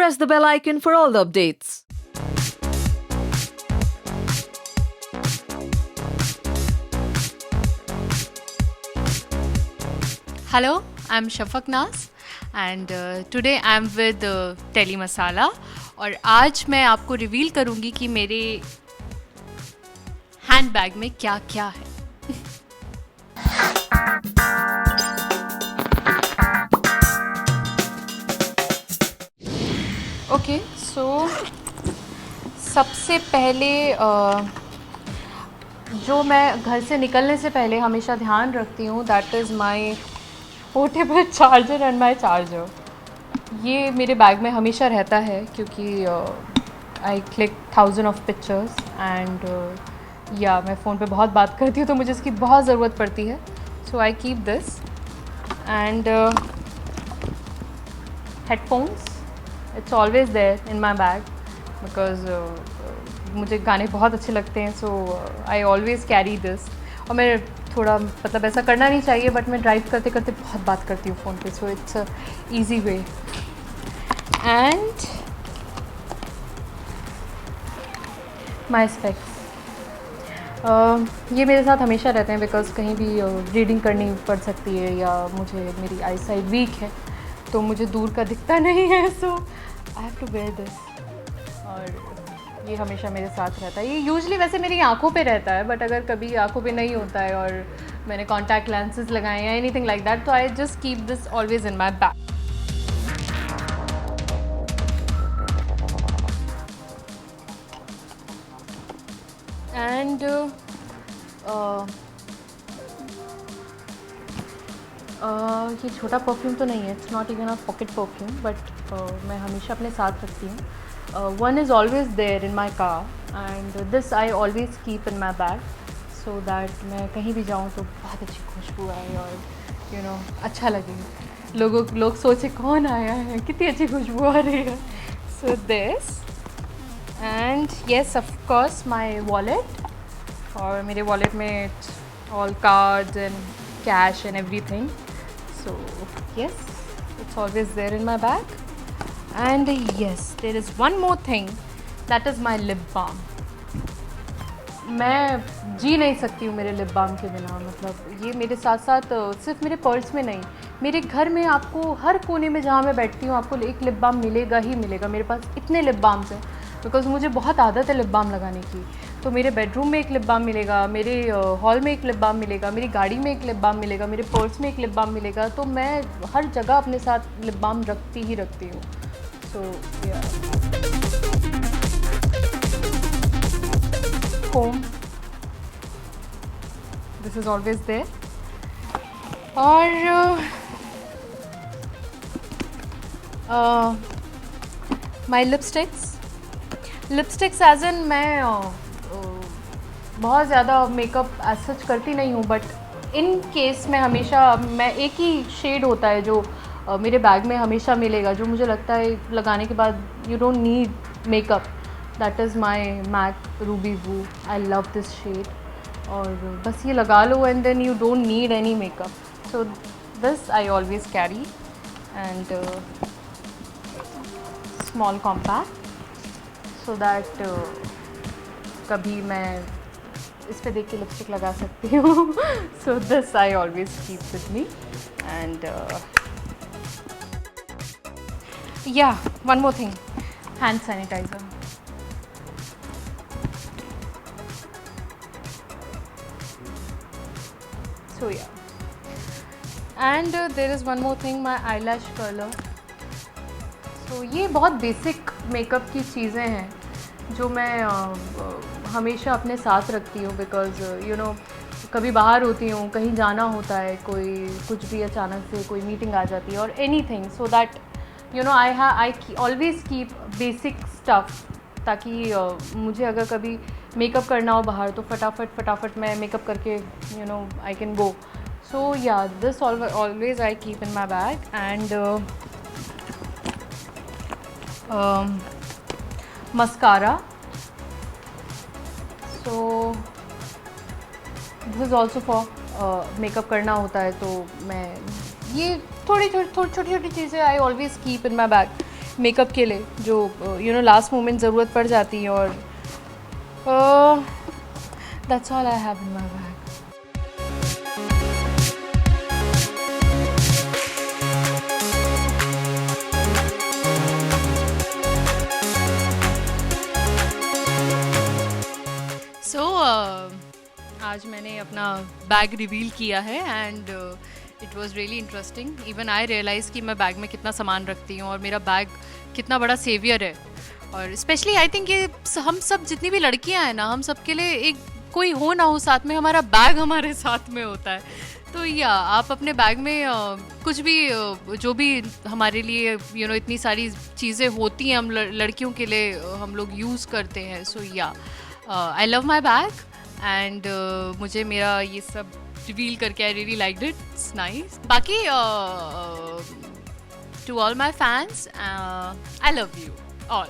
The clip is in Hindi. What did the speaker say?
press the bell icon for all the updates. Hello, I'm Shafak Nas and today I'm with Teli Masala और आज मैं आपको रिवील करूँगी कि मेरे हैंड बैग में क्या क्या है। ओके, सो सबसे पहले जो मैं घर से निकलने से पहले हमेशा ध्यान रखती हूँ that is my portable charger and my charger. ये मेरे बैग में हमेशा रहता है क्योंकि I click 1000 of pictures and या मैं फ़ोन पे बहुत बात करती हूँ तो मुझे इसकी बहुत ज़रूरत पड़ती है। So I keep this and headphones, it's always there in my bag because मुझे गाने बहुत अच्छे लगते हैं। So I always carry this. और मैं थोड़ा मतलब ऐसा करना नहीं चाहिए बट मैं ड्राइव करते करते बहुत बात करती हूँ फ़ोन पे, so it's a easy way. And my specs, ये मेरे साथ हमेशा रहते हैं बिकॉज कहीं भी रीडिंग करनी पड़ सकती है या मुझे मेरी आई साइट वीक है तो मुझे दूर का दिखता नहीं है, so I have to wear this. और ये हमेशा मेरे साथ रहता है। ये यूजुअली वैसे मेरी आंखों पे रहता है बट अगर कभी आंखों पे नहीं होता है और मैंने कॉन्टैक्ट लेंसेज लगाए या एनीथिंग लाइक दैट तो I just keep this always in my bag. And ये छोटा परफ्यूम तो नहीं है, it's not even a pocket perfume but मैं हमेशा अपने साथ रखती हूँ। one is always there in my car and this I always keep in my bag so that मैं कहीं भी जाऊँ तो बहुत अच्छी खुशबू आए और अच्छा लगे, लोग सोचे कौन आया है, कितनी अच्छी खुशबू आ रही है। so this and yes of course my wallet, और मेरे वॉलेट में all cards and cash and everything, so yes it's always there in my bag. And yes, there is one more thing, that is my lip balm. मैं जी नहीं सकती हूँ मेरे लिप बाम के बिना। मतलब ये मेरे साथ साथ सिर्फ मेरे पर्स में नहीं, मेरे घर में आपको हर कोने में जहाँ मैं बैठती हूँ आपको एक लिप बाम मिलेगा ही मिलेगा। मेरे पास इतने लिप बाम्स हैं बिकॉज मुझे बहुत आदत है लिप बाम लगाने की। तो मेरे बेडरूम में एक लिप बाम मिलेगा, मेरे हॉल में एक लिप बाम मिलेगा, मेरी गाड़ी में एक लिप बाम मिलेगा, मेरे पर्स में एक लिप बाम मिलेगा। तो मैं हर जगह अपने साथ लिप बाम रखती ही रखती हूँ। So yeah, comb, this is always there. और my lipsticks as in मैं बहुत ज़्यादा मेकअप एज सच करती नहीं हूँ बट इन केस में हमेशा मैं एक ही शेड होता है जो मेरे बैग में हमेशा मिलेगा, जो मुझे लगता है लगाने के बाद you don't need makeup, that is my MAC Ruby Woo. I love this shade और बस ये लगा लो and then you don't need any makeup. So this I always carry and small compact so that कभी मैं इस पे देख के लिपस्टिक लगा सकती हूँ। सो this I always keep with me and yeah, one more thing, hand sanitizer. So yeah, and there is one more thing, my eyelash curler. So ये बहुत बेसिक मेकअप की चीज़ें हैं जो मैं हमेशा अपने साथ रखती हूँ बिकॉज कभी बाहर होती हूँ, कहीं जाना होता है, कोई कुछ भी अचानक से कोई मीटिंग आ जाती है और anything, so that I always keep basic stuff ताकि मुझे अगर कभी मेकअप करना हो बाहर तो फटाफट मैं मेकअप करके I can go. So yeah, this always I keep in my bag and mascara. So this is also for makeup करना होता है तो मैं ये छोटी छोटी चीज़ें I always keep in my bag makeup के लिए जो यू नो लास्ट मोमेंट ज़रूरत पड़ जाती है, और that's all I have in my bag. So आज मैंने अपना बैग रिवील किया है and it was really interesting. Even I realize कि मैं बैग में कितना सामान रखती हूँ और मेरा बैग कितना बड़ा सेवियर है. और स्पेशली आई थिंक ये हम सब जितनी भी लड़कियाँ हैं ना, हम सब के लिए एक कोई हो ना हो साथ में, हमारा बैग हमारे साथ में होता है. तो या आप अपने बैग में कुछ भी जो भी हमारे लिए यू नो इतनी सारी चीज़ें होती हैं हम लड़कियों के लिए हम लोग यूज़ करते हैं. So yeah I love my bag and मुझे मेरा ये सब रिवील करके I really liked it. It's nice. बाकी to all my fans I love you all.